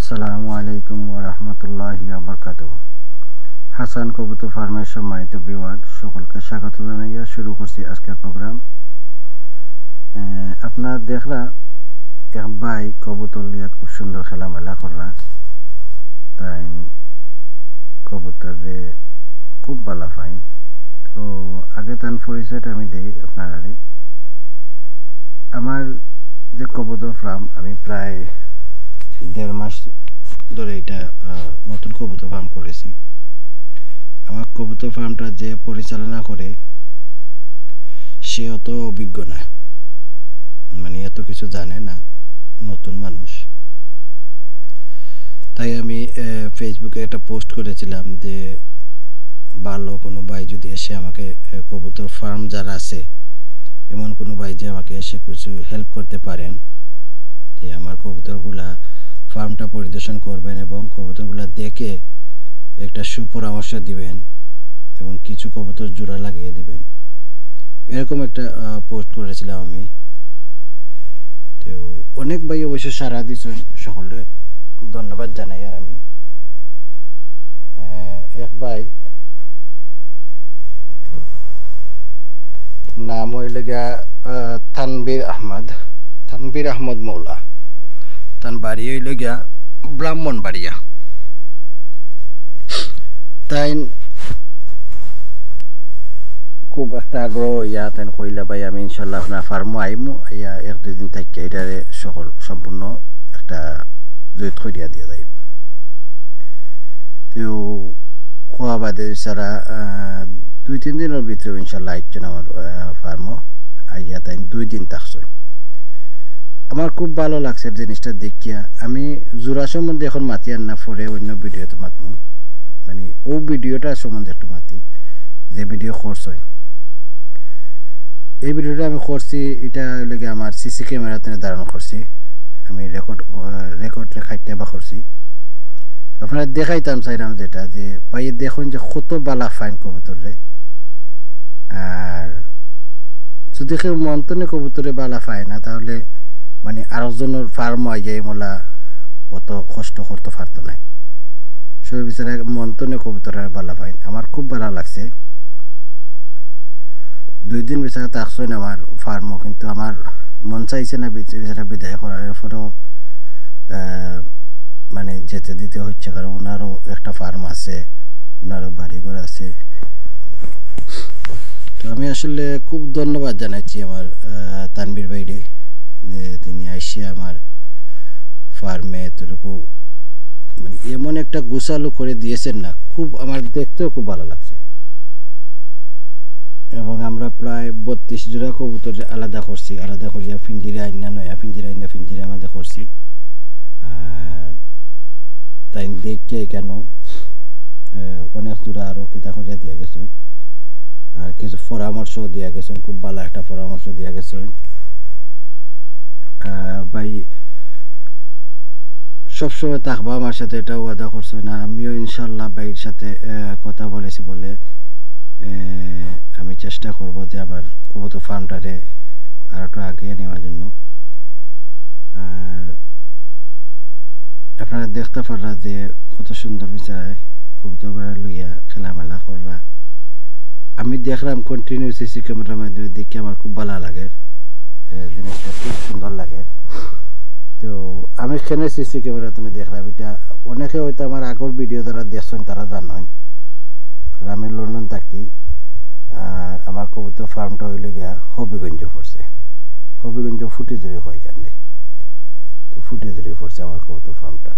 আসসালামু আলাইকুম ওয়া রাহমাতুল্লাহি ওয়া বারাকাতুহু। হাসান কবুতর ফার্মের সম্মানিত ভিউয়ার সকলকে স্বাগত জানাইয়া শুরু করছি আজকের প্রোগ্রাম। আপনারা দেখরা এক ভাই কবুতর লিয়া খুব সুন্দর খেলামেলা কররা, তাই কবুতরে খুব ভালো পাই। তো আগে তার পরিচয়টা আমি দেই আপনারা। আমার যে কবুতর ফার্ম, আমি প্রায় 1.5 মাস ধরে এটা নতুন কবুতর ফার্ম করেছি। আমার কবুতর ফার্মটা যে পরিচালনা করে সে অত অভিজ্ঞ না, মানে এত কিছু জানে না, নতুন মানুষ। তাই আমি ফেসবুকে একটা পোস্ট করেছিলাম যে ভালো কোনো ভাই যদি এসে আমাকে কবুতর ফার্ম যারা আছে এমন কোনো ভাই যে আমাকে এসে কিছু হেল্প করতে পারেন, যে আমার কবুতরগুলা ফার্মটা পরিদর্শন করবেন এবং কবুতরগুলা দেখে একটা সুপরামর্শ দিবেন এবং কিছু কবুতর জোড়া লাগিয়ে দিবেন, এরকম একটা পোস্ট করেছিলাম আমি। তো অনেক ভাই অবশ্য সাড়া দিয়েছেন, সকলে ধন্যবাদ জানাই। আর আমি এক ভাই নাম হইলে গিয়া তানবীর আহমদ মৌলা, তার বাড়ি হইল গিয়া ব্রাহ্মণবাড়িয়া। তাই খুব একটা আগ্রহ ইয়া তাই কইলা ভাই আমি ইনশাল্লাহ আপনার ফার্মও আইমু, আইয়া 1-2 দিন থাকি এটারে সকল সম্পূর্ণ একটা জয়িত করিয়া দিয়ে যাইব। তো খোয়া বাদে সারা 2-3 দিনের ভিতরে ইনশাল্লাহ আইছেন আমার ফার্মও, আইয়া তাই 2 দিন থাকছেন। আমার খুব ভালো লাগছে জিনিসটা দেখিয়া। আমি জোড়া সম্বন্ধে এখন মাতি আর না, পরে অন্য ভিডিওতে মাতমু, মানে ও ভিডিওটা সম্বন্ধে একটু মাতি যে ভিডিও করছেন। এই ভিডিওটা আমি করছি, এটা লাগে আমার সিসি ক্যামেরাতে দাঁড়ানো করছি, আমি রেকর্ড খাইতে বা করছি। আপনারা দেখাইতাম চাইলাম যেটা যে পাইয়ে দেখুন যে কত বালা ফাইন কবুতর রে। আর যদি কেউ মন্তনে কবুতরে বালা পায় না, তাহলে মানে আরেকজনের ফার্ম আইয়া মোলা অত কষ্ট করতে পারতো না। সব বিচারে মন্তনে কবুতরের বালা পাইন। আমার খুব ভালো লাগছে। 2 দিন বিচারা থাকছেন আমার ফার্মও, কিন্তু আমার মন চাইছে না বিচারা বিদায় করার পরেও মানে যেতে দিতে হচ্ছে, কারণ ওনারও একটা ফার্ম আছে, ওনারও বাড়িঘর আছে। তো আমি আসলে খুব ধন্যবাদ জানাচ্ছি আমার তানবীর ভাইরে, যে তিনি আইসে আমার ফার্মে এতটুকু মানে এমন একটা গোছালো করে দিয়েছেন না, খুব আমার দেখতেও খুব ভালো লাগছে। এবং আমরা প্রায় 32 জোড়া কবুতর আলাদা করছি, আলাদা করিয়া পিঞ্জিরা আইনা নয়া পিঞ্জিরা আমাদের করছি। আর তাই দেখে কেন অনেক জোড়া আরও কিতা করিয়া দিয়া গেছেন, আর কিছু পরামর্শ দিয়া গেছেন, খুব ভালো একটা পরামর্শ দিয়া গেছেন ভাই। সবসময় থাকবা আমার সাথে, এটাও ওয়াদা করছো না। আমিও ইনশাল্লাহ ভাইয়ের সাথে কথা বলেছি বলে আমি চেষ্টা করব যে আমার কবুতর ফার্মটারে আর একটু আগে নেওয়ার জন্য। আর আপনারা দেখতে পাররা যে কত সুন্দর বিচারায় কবুতরগুলো লইয়া খেলামেলা কররা। আমি দেখলাম কন্টিনিউ সিসি ক্যামেরার মাধ্যমে দেখে আমার খুব ভালো লাগে, জিনিসটা খুব সুন্দর লাগে। তো আমি এখানে সিসি ক্যামেরাতে দেখলাম, এটা অনেকে হয়তো আমার আগের ভিডিও যারা দেখছেন তারা জানেন, কারণ আমি লন্ডন থাকি। আর আমার কবুতর ফার্মটা হইলে গিয়া হবিগঞ্জ পড়ছে, হবিগঞ্জ ফুটিজুরি হয় কান্ডে। তো ফুটিজুরি পড়ছে আমার কবুতর ফার্মটা।